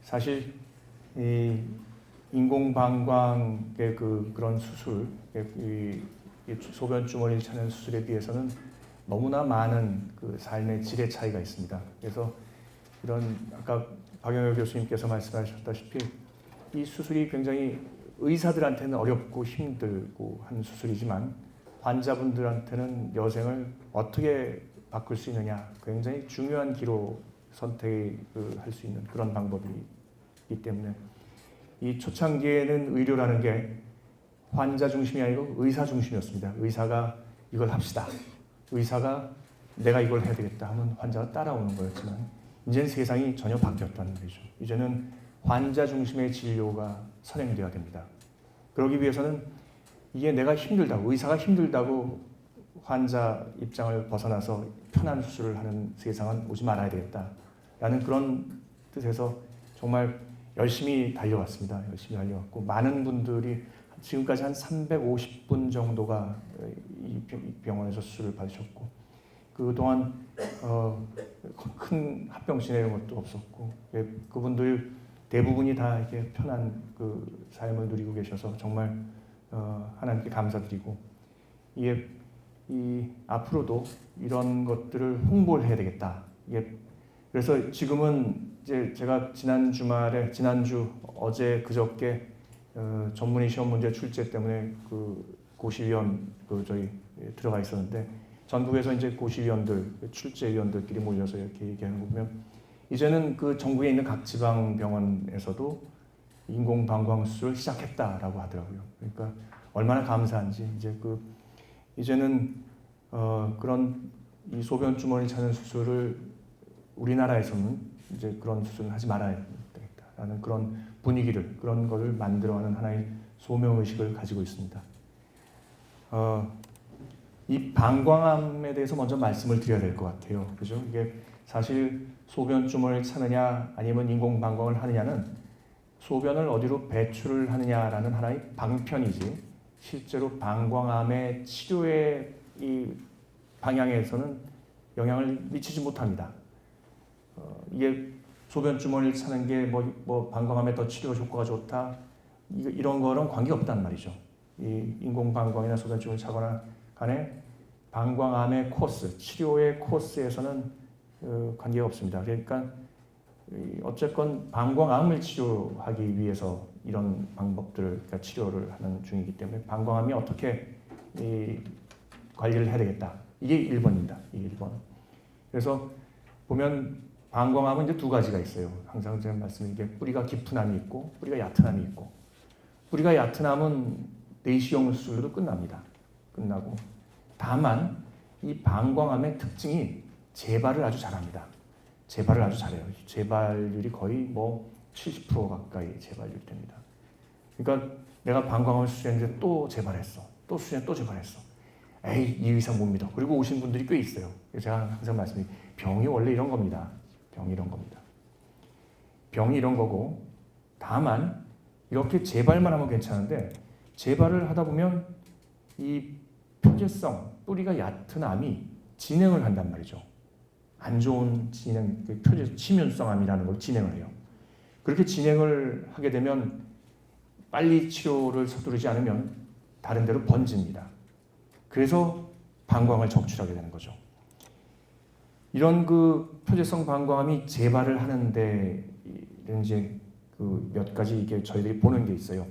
사실 이 인공방광의 그런 수술, 이 소변 주머니를 차는 수술에 비해서는 너무나 많은 그 삶의 질의 차이가 있습니다. 그래서 이런 아까 박영혁 교수님께서 말씀하셨다시피 이 수술이 굉장히 의사들한테는 어렵고 힘들고 한 수술이지만 환자분들한테는 여생을 어떻게 바꿀 수 있느냐 굉장히 중요한 기로 선택할 수 있는 그런 방법이기 때문에 이 초창기에는 의료라는 게 환자 중심이 아니고 의사 중심이었습니다. 의사가 이걸 합시다. 의사가 내가 이걸 해야 되겠다 하면 환자가 따라오는 거였지만 이제는 세상이 전혀 바뀌었다는 거죠. 이제는 환자 중심의 진료가 선행되어야 됩니다. 그러기 위해서는 이게 내가 힘들다고, 의사가 힘들다고 환자 입장을 벗어나서 편한 수술을 하는 세상은 오지 말아야 되겠다라는 그런 뜻에서 정말 열심히 달려왔습니다. 열심히 달려왔고 많은 분들이 지금까지 한 350분 정도가 이 병원에서 수술을 받으셨고 그동안 큰 합병증 이런 것도 없었고 그분들 대부분이 다 이렇게 편한 그 삶을 누리고 계셔서 정말 하나님께 감사드리고 이게 앞으로도 이런 것들을 홍보를 해야 되겠다. 그래서 지금은 이제 제가 지난주 어제 그저께 전문의 시험 문제 출제 때문에 그 고시위원 저희 들어가 있었는데 전국에서 이제 고시위원들 출제위원들끼리 몰려서 이렇게 얘기하는 거 보면 이제는 그 전국에 있는 각 지방 병원에서도 인공방광 수술을 시작했다라고 하더라고요. 그러니까 얼마나 감사한지 이제는 그런 이 소변 주머니 차는 수술을 우리나라에서는 이제 그런 수술을 하지 말아야 되겠다라는 그런 분위기를 그런 거를 만들어가는 하나의 소명 의식을 가지고 있습니다. 이 방광암에 대해서 먼저 말씀을 드려야 될 것 같아요. 그죠? 이게 사실 소변 주머니를 차느냐 아니면 인공방광을 하느냐는 소변을 어디로 배출을 하느냐라는 하나의 방편이지 실제로 방광암의 치료의 이 방향에서는 영향을 미치지 못합니다. 이게 소변 주머니를 차는 게 뭐 방광암에 더 치료 효과가 좋다 이런 거랑 관계 없다는 말이죠. 이 인공방광이나 소변 주머니를 차거나 간에 방광암의 코스, 치료의 코스에서는 관계가 없습니다. 그러니까 어쨌건 방광암을 치료하기 위해서 이런 방법들을 그러니까 치료를 하는 중이기 때문에 방광암이 어떻게 관리를 해야 되겠다. 이게 1번입니다. 이게 1번. 그래서 보면 방광암은 이제 두 가지가 있어요. 항상 제가 말씀드린 게 뿌리가 깊은 암이 있고 뿌리가 얕은 암이 있고 뿌리가 얕은 암은 내시경 수술로도 끝나고 다만 이 방광암의 특징이 재발을 아주 잘합니다. 재발을 아주 잘해요. 재발률이 거의 70% 가까이 재발률이 됩니다. 그러니까 내가 방광암을 수술했는데 또 재발했어. 또 수술했는데 또 재발했어. 에이, 이 의사 못 믿어. 그리고 오신 분들이 꽤 있어요. 제가 항상 말씀드린 병이 원래 이런 겁니다. 병이 이런 겁니다. 병이 이런 거고 다만 이렇게 재발만 하면 괜찮은데 재발을 하다 보면 이 표재성, 뿌리가 얕은 암이 진행을 한단 말이죠. 안 좋은 진행, 치문성 암이라는 걸 진행을 해요. 그렇게 진행을 하게 되면 빨리 치료를 서두르지 않으면 다른 데로 번집니다. 그래서 방광을 적출하게 되는 거죠. 이런 그 표재성 방광암이 재발을 하는데 이제 몇 가지 이게 저희들이 보는 게 있어요.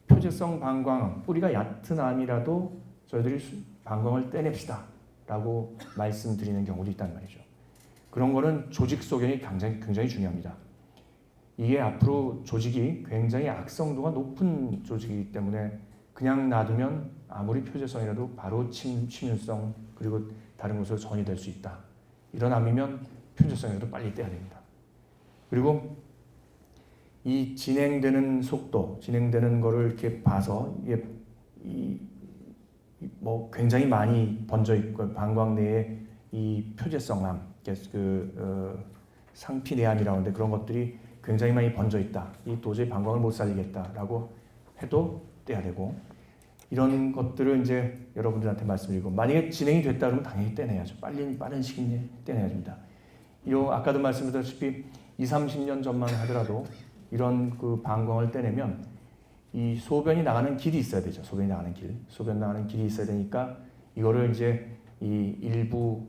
표재성 방광암, 뿌리가 얕은 암이라도 저희들이 방광을 떼냅시다 라고 말씀드리는 경우도 있단 말이죠. 그런 거는 조직 소견이 굉장히 중요합니다. 이게 앞으로 조직이 굉장히 악성도가 높은 조직이기 때문에 그냥 놔두면 아무리 표재성이라도 바로 치문성 그리고 다른 곳으로 전이될 수 있다. 이런 암이면 표재성이라도 빨리 떼야 됩니다. 그리고 이 진행되는 속도, 진행되는 거를 이렇게 봐서 이게 굉장히 많이 번져 있고 방광 내에 이 표재성암, 상피내암이라고 하는데 그런 것들이 굉장히 많이 번져 있다. 이 도저히 방광을 못 살리겠다라고 해도 떼야 되고 이런 것들을 이제 여러분들한테 말씀드리고 만약에 진행이 됐다 그러면 당연히 떼내야죠. 빠른 시기 내에 떼내야 됩니다. 아까도 말씀드렸다시피 30년 전만 하더라도 이런 그 방광을 떼내면 이 소변이 나가는 길이 있어야 되죠. 소변 나가는 길이 있어야 되니까 이거를 이제 이 일부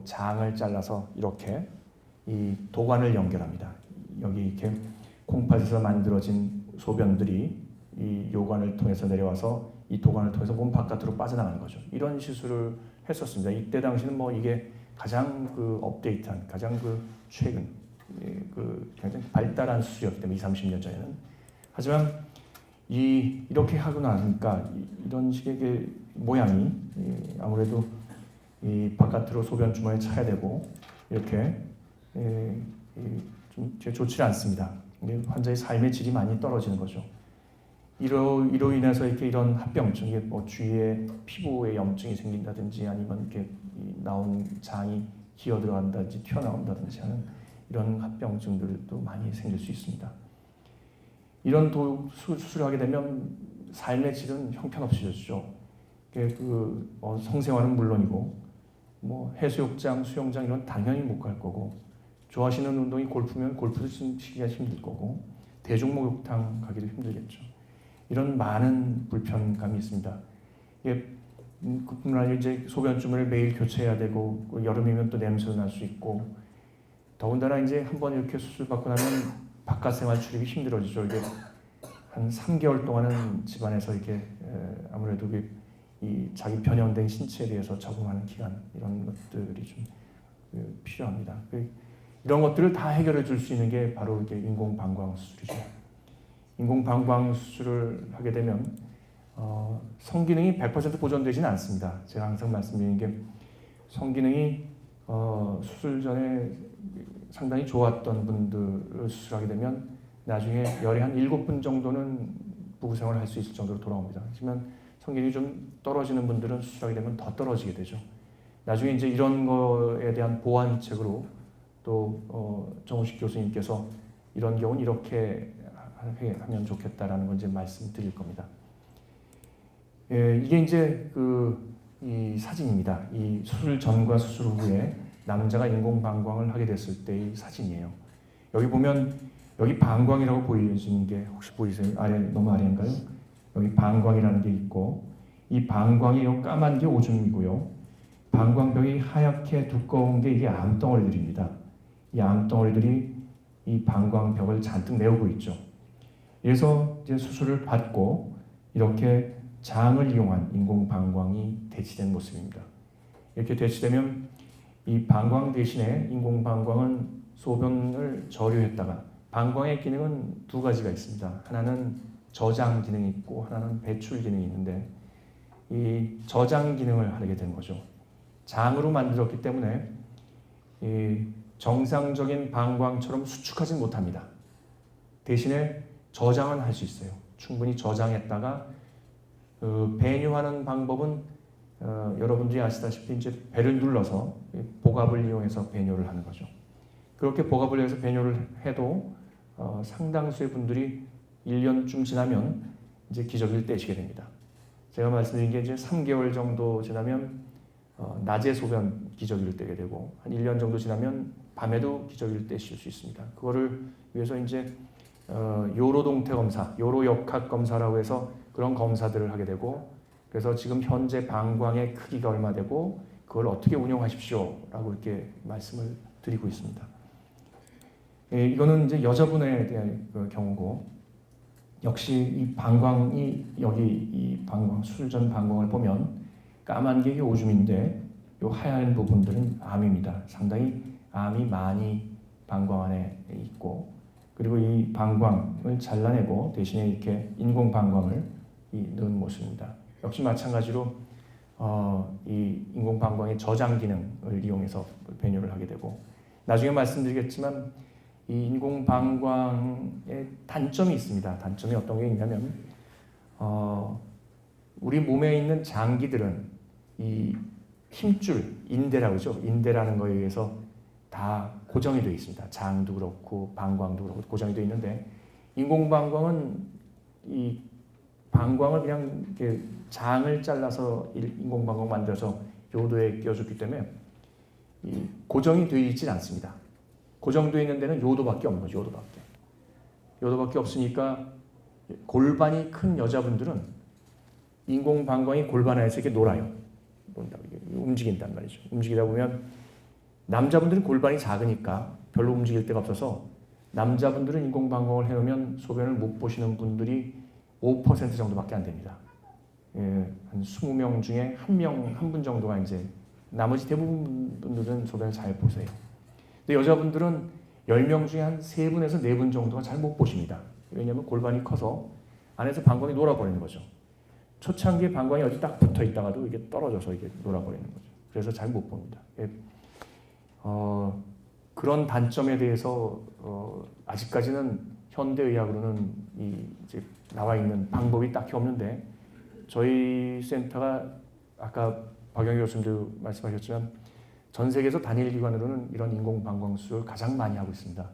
장을 잘라서 이렇게 이 도관을 연결합니다. 여기 이렇게 콩팥에서 만들어진 소변들이 이 요관을 통해서 내려와서 이 도관을 통해서 몸 바깥으로 빠져나가는 거죠. 이런 시술을 했었습니다. 이때 당시는 뭐 이게 가장 그 업데이트한, 가장 그 최근, 그 굉장히 발달한 수술이었기 때문에 30년 전에는. 하지만 이렇게 하고 나니까 이런 식의 그 모양이 아무래도 이 바깥으로 소변 주머니에 차야 되고 이렇게 좀 좋지 않습니다. 환자의 삶의 질이 많이 떨어지는 거죠. 이로 인해서 이렇게 이런 합병증, 이게 뭐 주위에 피부에 염증이 생긴다든지 아니면 이렇게 나온 장이 기어 들어간다든지 튀어나온다든지 하는 이런 합병증들도 많이 생길 수 있습니다. 이런 수술을 하게 되면 삶의 질은 형편없어졌죠. 성생활은 물론이고 뭐 해수욕장, 수영장 이런 당연히 못 갈 거고 좋아하시는 운동이 골프면 골프도 치기가 힘들 거고 대중목욕탕 가기도 힘들겠죠. 이런 많은 불편감이 있습니다. 그뿐만 아니라 이제 소변주머니를 매일 교체해야 되고 여름이면 또 냄새도 날 수 있고 더군다나 이제 한번 이렇게 수술 받고 나면 바깥 생활 출입이 힘들어지죠. 이게 한 3개월 동안은 집안에서 이렇게 아무래도 이 자기 변형된 신체에 대해서 적응하는 기간 이런 것들이 좀 필요합니다. 이런 것들을 다 해결해 줄 수 있는 게 바로 이게 인공방광 수술이죠. 인공방광 수술을 하게 되면 성기능이 100% 보존되지는 않습니다. 제가 항상 말씀드리는 게 성기능이 수술 전에 상당히 좋았던 분들을 수술하게 되면 나중에 열이 한 7분 정도는 부부생활을 할 수 있을 정도로 돌아옵니다. 하지만 성기능이 좀 떨어지는 분들은 수술하게 되면 더 떨어지게 되죠. 나중에 이제 이런 거에 대한 보완책으로 또 정우식 교수님께서 이런 경우는 이렇게 하면 좋겠다라는 걸 이제 말씀드릴 겁니다. 이게 이제 이 사진입니다. 이 수술 전과 수술 후에 남자가 인공방광을 하게 됐을 때의 사진이에요. 여기 보면 여기 방광이라고 보이시는 게 혹시 보이세요? 너무 아래인가요? 여기 방광이라는 게 있고 이 방광이 요 까만 게 오줌이고요. 방광벽이 하얗게 두꺼운 게 이게 암덩어리들입니다. 이 암덩어리들이 이 방광벽을 잔뜩 메우고 있죠. 그래서 이제 수술을 받고 이렇게 장을 이용한 인공방광이 대치된 모습입니다. 이렇게 대치되면 이 방광 대신에 인공방광은 소변을 저류했다가 방광의 기능은 두 가지가 있습니다. 하나는 저장 기능이 있고 하나는 배출 기능이 있는데 이 저장 기능을 하게 된 거죠. 장으로 만들었기 때문에 이 정상적인 방광처럼 수축하지 못합니다. 대신에 저장은 할 수 있어요. 충분히 저장했다가 배뇨하는 방법은 여러분들이 아시다시피 이제 배를 눌러서 복압을 이용해서 배뇨를 하는 거죠. 그렇게 복압을 해서 배뇨를 해도 상당수의 분들이 1년쯤 지나면 이제 기저귀를 떼시게 됩니다. 제가 말씀드린 게 이제 3개월 정도 지나면 낮에 소변 기저귀를 떼게 되고 한 1년 정도 지나면 밤에도 기저귀를 떼실 수 있습니다. 그거를 위해서 이제 요로동태 검사, 요로역학 검사라고 해서 그런 검사들을 하게 되고 그래서 지금 현재 방광의 크기가 얼마 되고 그걸 어떻게 운용하십시오라고 이렇게 말씀을 드리고 있습니다. 이거는 이제 여자분에 대한 경우고 역시 이 방광이 여기 이 방광 수술 전 방광을 보면 까만 게 오줌인데 이 하얀 부분들은 암입니다. 상당히 암이 많이 방광 안에 있고 그리고 이 방광을 잘라내고 대신에 이렇게 인공 방광을 넣은 모습입니다. 역시 마찬가지로 이 인공 방광의 저장 기능을 이용해서 배뇨를 하게 되고 나중에 말씀드리겠지만 이 인공 방광의 단점이 있습니다. 단점이 어떤 게 있냐면 우리 몸에 있는 장기들은 이 힘줄, 인대라고 그러죠. 인대라는 거에 의해서 다 고정이 되어 있습니다. 장도 그렇고 방광도 그렇고 고정이 되어 있는데 인공방광은 이 방광을 그냥 이렇게 장을 잘라서 인공방광 만들어서 요도에 끼워줬기 때문에 이 고정이 되어 있지 않습니다. 고정되어 있는 데는 요도밖에 없는 거죠. 요도밖에 없으니까 골반이 큰 여자분들은 인공방광이 골반 안에서 이렇게 놀아요. 움직인단 말이죠. 움직이다 보면 남자분들은 골반이 작으니까 별로 움직일 데가 없어서 남자분들은 인공방광을 해놓으면 소변을 못 보시는 분들이 5% 정도밖에 안 됩니다. 예, 한 20명 중에 한 분 정도가 이제 나머지 대부분 분들은 소변을 잘 보세요. 근데 여자분들은 10명 중에 한 3분에서 4분 정도가 잘 못 보십니다. 왜냐하면 골반이 커서 안에서 방광이 놀아버리는 거죠. 초창기에 방광이 어디 딱 붙어 있다가도 이게 떨어져서 이게 놀아버리는 거죠. 그래서 잘 못 봅니다. 그런 단점에 대해서 아직까지는 현대의학으로는 이제 나와 있는 방법이 딱히 없는데 저희 센터가 아까 박영희 교수님도 말씀하셨지만 전 세계에서 단일 기관으로는 이런 인공방광 수술을 가장 많이 하고 있습니다.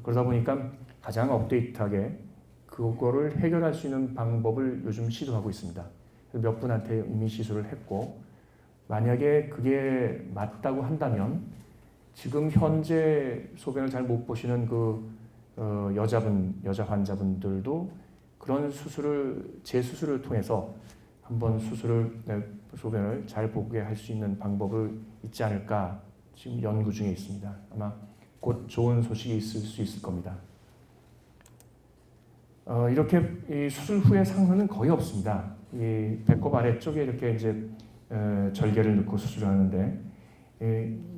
그러다 보니까 가장 업데이트하게 그거를 해결할 수 있는 방법을 요즘 시도하고 있습니다. 몇 분한테 이미 시술을 했고 만약에 그게 맞다고 한다면 지금 현재 소변을 잘 못 보시는 여자 환자분들도 그런 재수술을 통해서 한번 소변을 잘 보게 할 수 있는 방법을 있지 않을까 지금 연구 중에 있습니다. 아마 곧 좋은 소식이 있을 수 있을 겁니다. 이렇게 이 수술 후에 상흔은 거의 없습니다. 이 배꼽 아래쪽에 이렇게 이제 절개를 넣고 수술을 하는데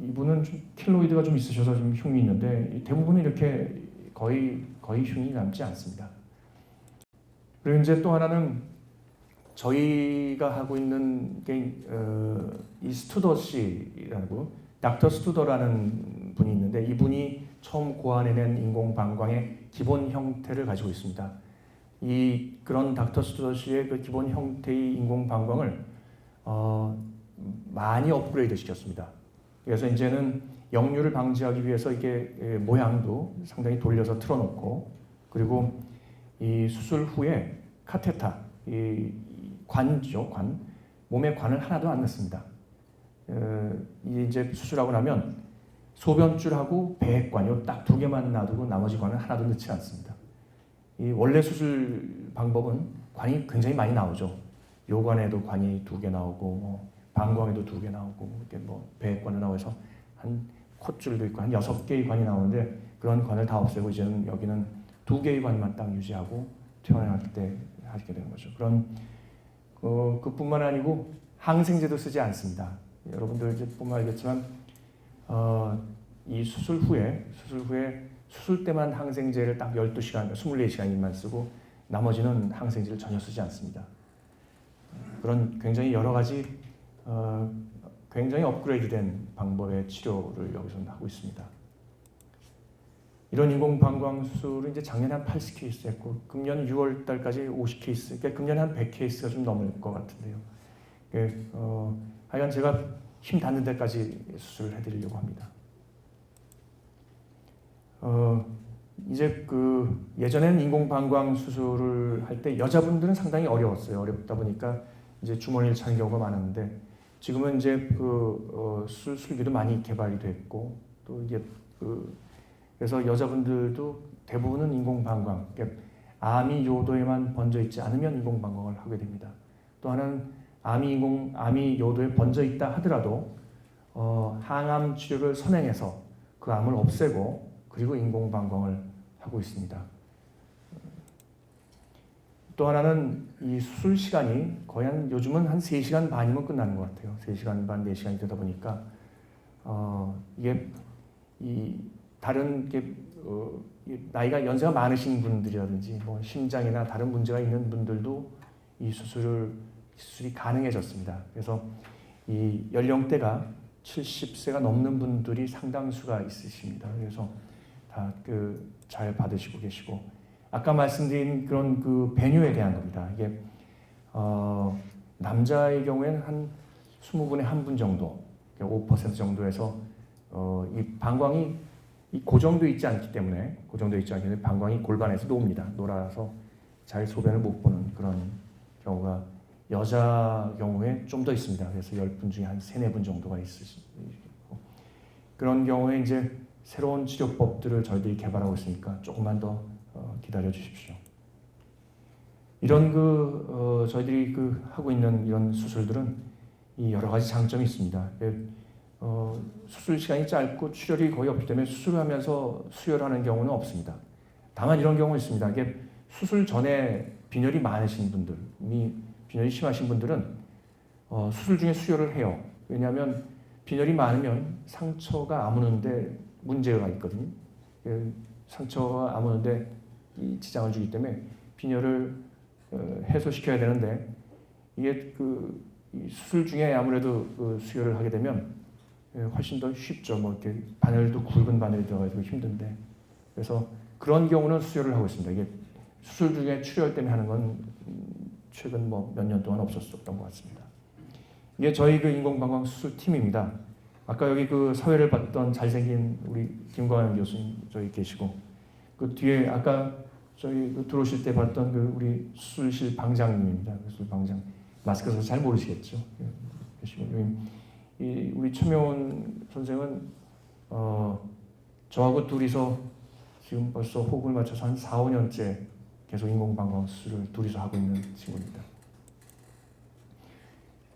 이분은 좀 킬로이드가 좀 있으셔서 좀 흉이 있는데 대부분은 이렇게 거의 흉이 남지 않습니다. 그리고 이제 또 하나는 저희가 하고 있는 게 이 스투더 씨라고 닥터 스투더라는 분이 있는데 이분이 처음 고안해낸 인공방광의 기본 형태를 가지고 있습니다. 그런 닥터 스투더 씨의 그 기본 형태의 인공방광을 많이 업그레이드 시켰습니다. 그래서 이제는 역류를 방지하기 위해서 이게 모양도 상당히 돌려서 틀어놓고 그리고 이 수술 후에 카테타, 이 관이죠, 몸에 관을 하나도 안 넣습니다. 이제 수술하고 나면 소변줄하고 배액관이 딱 2개만 놔두고 나머지 관은 하나도 넣지 않습니다. 이 원래 수술 방법은 관이 굉장히 많이 나오죠. 요관에도 관이 2개 나오고 방광에도 2개 나오고 이렇게 배액관도 나와서 한 콧줄도 있고 한 6개의 관이 나오는데 그런 관을 다 없애고 이제는 여기는 2개의 관만 딱 유지하고 퇴원할 때 하게 되는 거죠. 그런 그뿐만 아니고 항생제도 쓰지 않습니다. 여러분들 이제 보면 알겠지만 이 수술 후에 수술 때만 항생제를 딱 12시간, 24시간만 쓰고 나머지는 항생제를 전혀 쓰지 않습니다. 그런 굉장히 여러 가지 굉장히 업그레이드된 방법의 치료를 여기서 하고 있습니다. 이런 인공방광 수술은 이제 작년에 한 80케이스 했고 금년 6월 달까지 50케이스, 그러니까 금년에 한 100케이스가 좀 넘을 것 같은데요. 하여간 제가 힘 닿는 데까지 수술을 해드리려고 합니다. 이제 예전에는 인공방광 수술을 할 때 여자분들은 상당히 어려웠어요. 어렵다 보니까 이제 주머니를 차는 경우가 많았는데 지금은 이제 수술기도 많이 개발이 됐고 또 이게 그래서 여자분들도 대부분은 인공방광, 그러니까 암이 요도에만 번져 있지 않으면 인공방광을 하게 됩니다. 또 하나는 암이 요도에 번져 있다 하더라도 항암 치료를 선행해서 그 암을 없애고 그리고 인공방광을 하고 있습니다. 또 하나는 이 수술 시간이 거의 요즘은 한 3시간 반이면 끝나는 것 같아요. 3시간 반, 4시간이 되다 보니까 이게 다른 나이가 연세가 많으신 분들이라든지 심장이나 다른 문제가 있는 분들도 이 수술이 가능해졌습니다. 그래서 이 연령대가 70세가 넘는 분들이 상당수가 있으십니다. 그래서 다 잘 받으시고 계시고 아까 말씀드린 그런 배뇨에 대한 겁니다. 이게 남자의 경우에는 한 20분에 1분 정도, 5% 정도에서 이 방광이 고정되어 있지 않기 때문에 방광이 골반에서 놀아서 잘 소변을 못 보는 그런 경우가 여자 경우에 좀 더 있습니다. 그래서 10분 중에 한 3, 4분 정도가 있으시고 그런 경우에 이제 새로운 치료법들을 저희들이 개발하고 있으니까 조금만 더 기다려 주십시오. 이런 저희들이 하고 있는 이런 수술들은 이 여러 가지 장점이 있습니다. 수술 시간이 짧고 출혈이 거의 없기 때문에 수술하면서 수혈하는 경우는 없습니다. 다만 이런 경우 있습니다. 이게 수술 전에 빈혈이 많으신 분들, 이미 빈혈이 심하신 분들은 수술 중에 수혈을 해요. 왜냐하면 빈혈이 많으면 상처가 아무는데 문제가 있거든요. 상처가 아무는데 이 지장을 주기 때문에 빈혈을 해소시켜야 되는데 이게 이 수술 중에 아무래도 수혈을 하게 되면 훨씬 더 쉽죠. 뭐 이렇게 바늘도 굵은 바늘이 들어가지고 힘든데 그래서 그런 경우는 수혈을 하고 있습니다. 이게 수술 중에 출혈 때문에 하는 건 최근 뭐 몇 년 동안 없었던 것 같습니다. 이게 저희 인공방광 수술 팀입니다. 아까 여기 사회를 봤던 잘생긴 우리 김광현 교수님 저기 계시고 그 뒤에 아까 저희 들어오실 때 봤던 우리 수술실 방장님입니다. 수술 방장 마스크 써서 잘 모르시겠죠. 계시고 우리 최명훈 선생은 저하고 둘이서 지금 벌써 호흡을 맞춰서 한 4, 5년째 계속 인공방광 수술을 둘이서 하고 있는 친구입니다.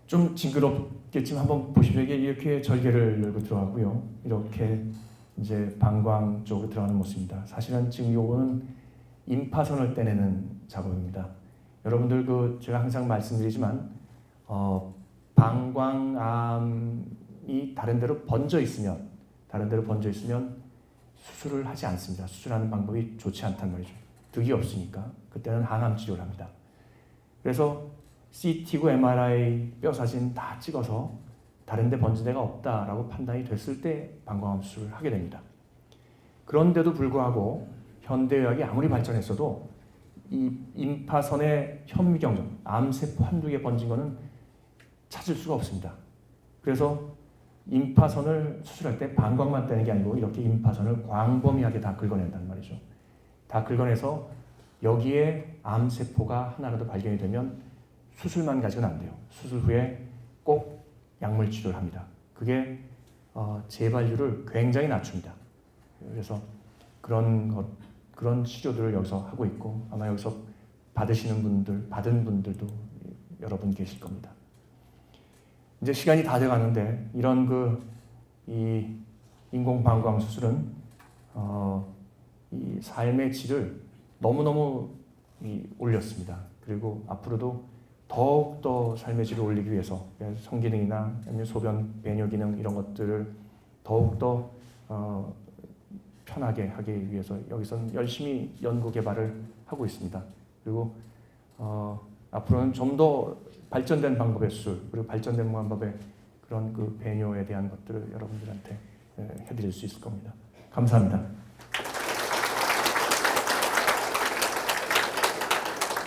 좀 징그럽겠지만 한번 보시면 이게 이렇게 절개를 열고 들어가고요. 이렇게 이제 방광 쪽으로 들어가는 모습입니다. 사실은 지금 요거는 임파선을 떼내는 작업입니다. 여러분들 제가 항상 말씀드리지만 방광암이 다른 데로 번져 있으면 수술을 하지 않습니다. 수술하는 방법이 좋지 않단 말이죠. 득이 없으니까 그때는 항암 치료를 합니다. 그래서 CT고 MRI 뼈 사진 다 찍어서 다른 데 번진 데가 없다라고 판단이 됐을 때 방광암 수술을 하게 됩니다. 그런데도 불구하고 현대의학이 아무리 발전했어도 이 임파선의 현미경전, 암세포 한두 개 번진 거는 찾을 수가 없습니다. 그래서 임파선을 수술할 때 방광만 떼는 게 아니고 이렇게 임파선을 광범위하게 다 긁어낸단 말이죠. 다 긁어내서 여기에 암세포가 하나라도 발견이 되면 수술만 가지고는 안 돼요. 수술 후에 꼭 약물 치료를 합니다. 그게 재발률을 굉장히 낮춥니다. 그래서 그런 치료들을 여기서 하고 있고 아마 여기서 받은 분들도 여러 분 계실 겁니다. 이제 시간이 다 돼가는데 이런 이 인공방광 수술은 이 삶의 질을 너무너무 올렸습니다. 그리고 앞으로도 더욱더 삶의 질을 올리기 위해서 성기능이나 아니면 소변 배뇨 기능 이런 것들을 더욱더 편하게 하기 위해서 여기서는 열심히 연구 개발을 하고 있습니다. 그리고 앞으로는 좀 더 발전된 방법의 수술 그리고 발전된 방법의 그런 배뇨에 대한 것들을 여러분들한테 해드릴 수 있을 겁니다. 감사합니다.